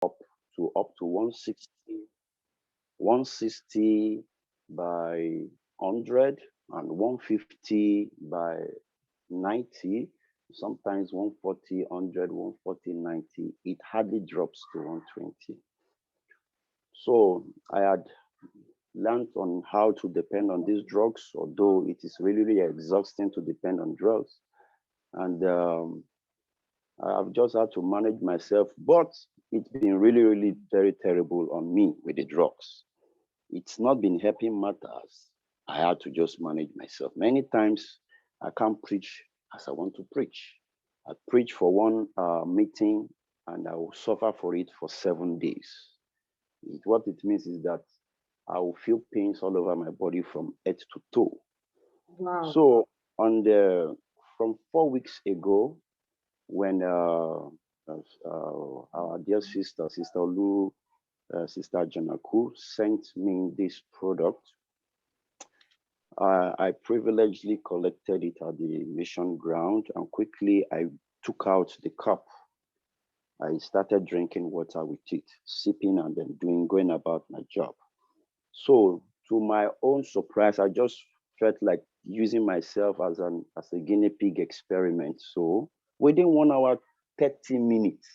up to 160 by 100 and 150 by 90, sometimes 140, 100, 140, 90. It hardly drops to 120. So I had learned on how to depend on these drugs, although it is really, really exhausting to depend on drugs. And I've just had to manage myself, but it's been really, really very terrible on me with the drugs. It's not been helping matters. I had to just manage myself. Many times I can't preach as I want to preach. I preach for one meeting and I will suffer for it for 7 days. What it means is that I will feel pains all over my body from head to toe. Wow. So from 4 weeks ago, when our dear Sister Lu, Sister Janaku sent me this product, I privilegedly collected it at the mission ground and quickly I took out the cup. I started drinking water with it, sipping and then going about my job. So to my own surprise, I just felt like using myself as a guinea pig experiment. So within 1 hour, 30 minutes,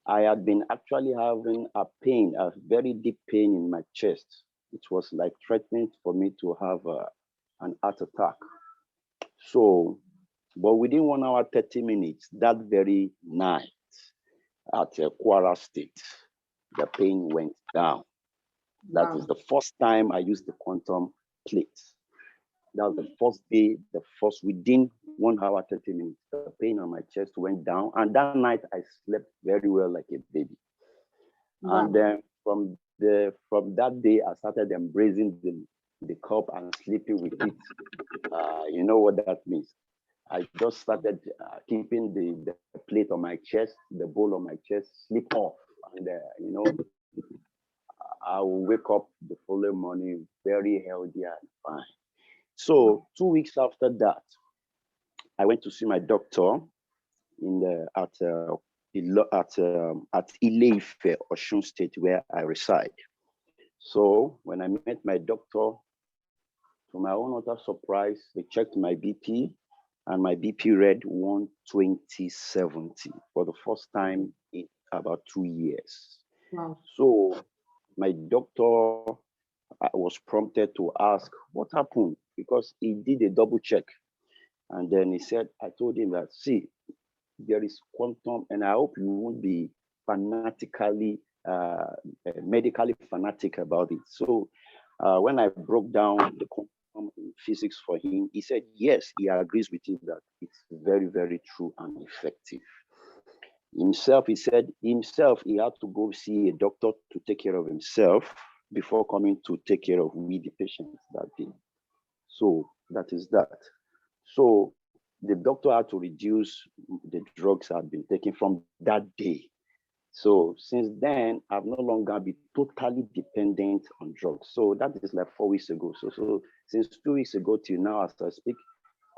I had been actually having a pain, a very deep pain in my chest. It was like threatening for me to have an heart attack. So, but within 1 hour, 30 minutes, that very night at Kwara State, the pain went down. That Wow. is the first time I used the quantum plate. That was the first day, within 1 hour, 30 minutes, the pain on my chest went down. And that night I slept very well like a baby. And Wow. then from that day, I started embracing the cup and sleeping with it. You know what that means. I just started keeping the plate on my chest, the bowl on my chest, sleep off. And, I will wake up the following morning very healthy and fine. Wow. So 2 weeks after that, I went to see my doctor in the at Ile-Ife, Osun State, where I reside. So when I met my doctor, to my own utter surprise, they checked my BP, and my BP read 120/70 for the first time in about 2 years. Wow. So my doctor was prompted to ask what happened because he did a double check. And then he said, I told him that, see, there is quantum, and I hope you won't be fanatically, medically fanatic about it. So when I broke down the quantum in physics for him, he said, yes, he agrees with it that it's very, very true and effective. Himself, he said, he had to go see a doctor to take care of himself before coming to take care of we, the patients, that day. So that is that. So the doctor had to reduce the drugs I'd been taking from that day. So since then, I've no longer been totally dependent on drugs. So that is like 4 weeks ago. So since 2 weeks ago till now, as I speak,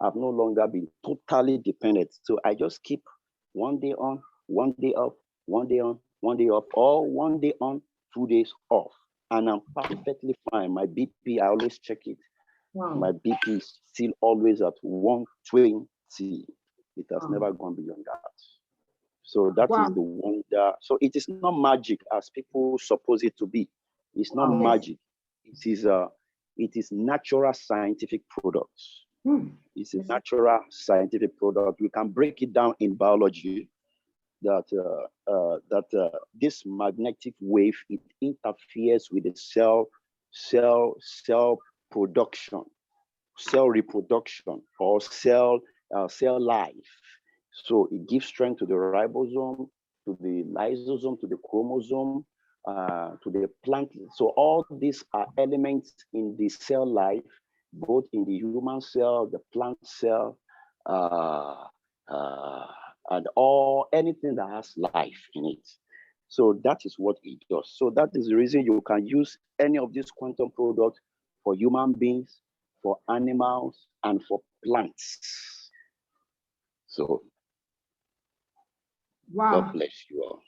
I've no longer been totally dependent. So I just keep one day on, one day off, one day on, one day off, or 1 day on, 2 days off. And I'm perfectly fine. My BP, I always check it. My Wow. BP is still always at 120. It has Wow. never gone beyond that. So that is Wow. the wonder. So it is not magic as people suppose it to be. It's not Wow. Yes. magic. It is natural scientific products. Hmm. It's a Yes. natural scientific product. We can break it down in biology that this magnetic wave, it interferes with the cell production, cell reproduction, or cell life. So it gives strength to the ribosome, to the lysosome, to the chromosome, to the plant. So all these are elements in the cell life, both in the human cell, the plant cell, uh, uh, and all anything that has life in it. So that is what it does. So that is the reason you can use any of these quantum products for human beings, for animals, and for plants. So God Wow. bless you all.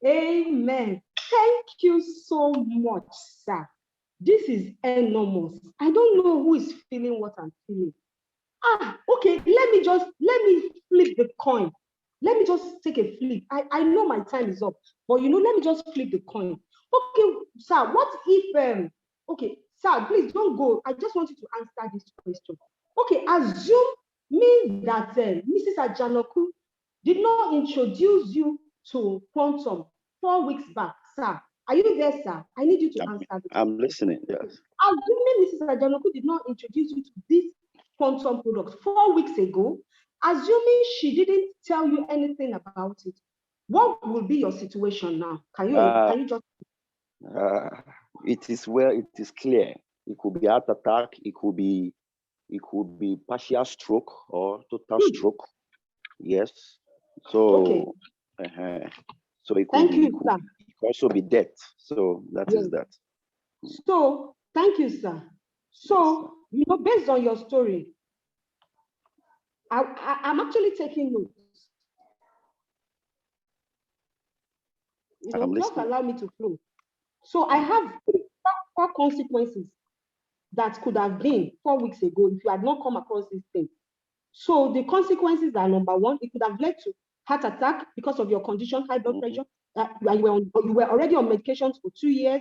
Amen. Thank you so much, sir. This is enormous. I don't know who is feeling what I'm feeling. Okay, let me flip the coin. Let me just take a flip. I know my time is up, but let me just flip the coin. Okay, sir, what if, okay, sir, please don't go. I just want you to answer this question. Okay, assume me that Mrs. Ajanoku did not introduce you to quantum 4 weeks back, sir. Are you there, sir? I need you to answer this. I'm listening, yes. Assuming Mrs. Ajanoku did not introduce you to this quantum product 4 weeks ago, assuming she didn't tell you anything about it, what will be your situation now? Can you just? It is clear. It could be heart attack. It could be partial stroke or total stroke. Yes. So. Okay. So it could Thank be. You, it could also be death. So that is that. So thank you, sir. So based on your story, I'm actually taking notes. Just allow me to flow. So I have 4 consequences that could have been 4 weeks ago if you had not come across this thing. So the consequences are: number 1, it could have led to heart attack because of your condition, high blood pressure. You were already on medications for 2 years.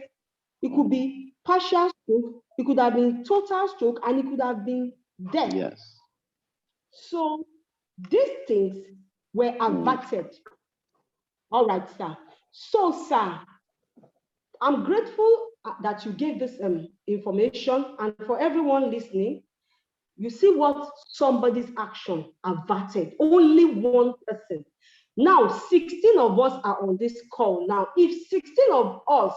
It could be partial stroke. It could have been total stroke, and it could have been death. Yes. So these things were averted. All right, sir. So, sir, I'm grateful that you gave this information, and for everyone listening, you see what somebody's action averted. Only one person. Now, 16 of us are on this call. Now, if 16 of us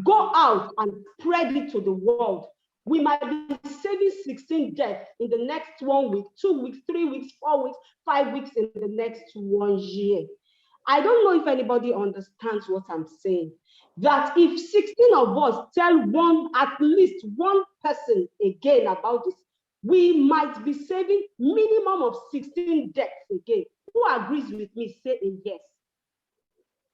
go out and spread it to the world, we might be saving 16 deaths in the next 1 week, 2 weeks, 3 weeks, 4 weeks, 5 weeks in the next 1 year. I don't know if anybody understands what I'm saying. That if 16 of us tell at least one person again about this, we might be saving minimum of 16 deaths again. Who agrees with me? Say a yes.